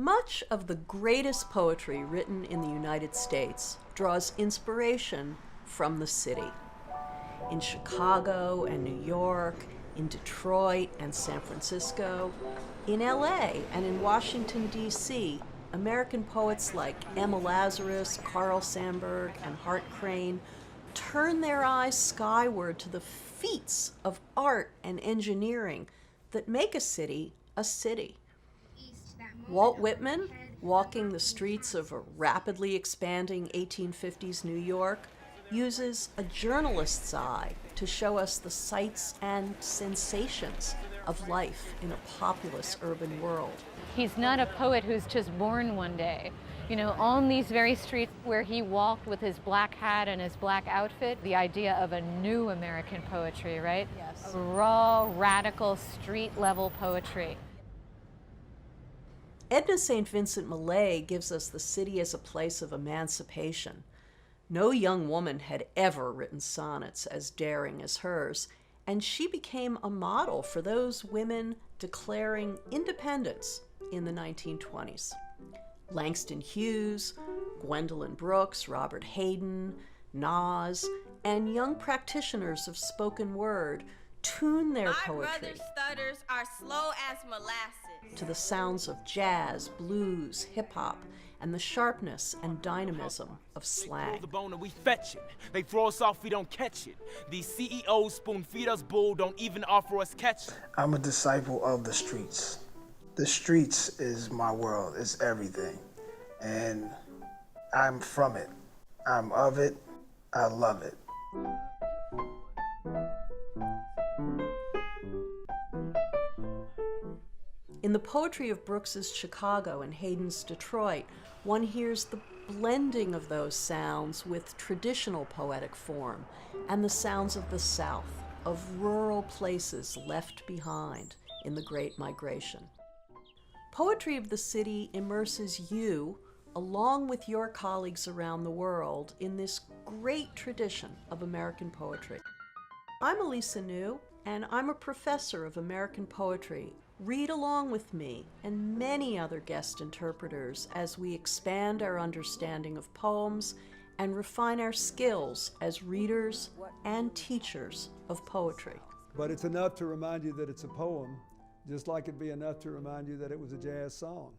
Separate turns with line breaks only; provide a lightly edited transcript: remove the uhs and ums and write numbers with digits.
Much of the greatest poetry written in the United States draws inspiration from the city. In Chicago and New York, in Detroit and San Francisco, in LA and in Washington, D.C., American poets like Emma Lazarus, Carl Sandburg, and Hart Crane turn their eyes skyward to the feats of art and engineering that make a city a city. Walt Whitman, walking the streets of a rapidly expanding 1850s New York, uses a journalist's eye to show us the sights and sensations of life in a populous urban world.
He's not a poet who's just born one day. You know, on these very streets where he walked with his black hat and his black outfit, the idea of a new American poetry, right?
Yes.
A raw, radical, street-level poetry.
Edna St. Vincent Millay gives us the city as a place of emancipation. No young woman had ever written sonnets as daring as hers, and she became a model for those women declaring independence in the 1920s. Langston Hughes, Gwendolyn Brooks, Robert Hayden, Nas, and young practitioners of spoken word tune their poetry.
My brother's stutters are slow as molasses.
To the sounds of jazz, blues, hip-hop, and the sharpness and dynamism of slang.
They throw the bone and we fetch it. They throw us off, we don't catch it. These CEOs spoon feed us bull, don't even offer us catch.
I'm a disciple of the streets. The streets is my world, it's everything. And I'm from it. I'm of it. I love it.
In the poetry of Brooks's Chicago and Hayden's Detroit, one hears the blending of those sounds with traditional poetic form and the sounds of the South, of rural places left behind in the Great Migration. Poetry of the city immerses you, along with your colleagues around the world, in this great tradition of American poetry. I'm Elisa New, and I'm a professor of American poetry. Read along with me and many other guest interpreters as we expand our understanding of poems and refine our skills as readers and teachers of poetry.
But it's enough to remind you that it's a poem, just like it'd be enough to remind you that it was a jazz song.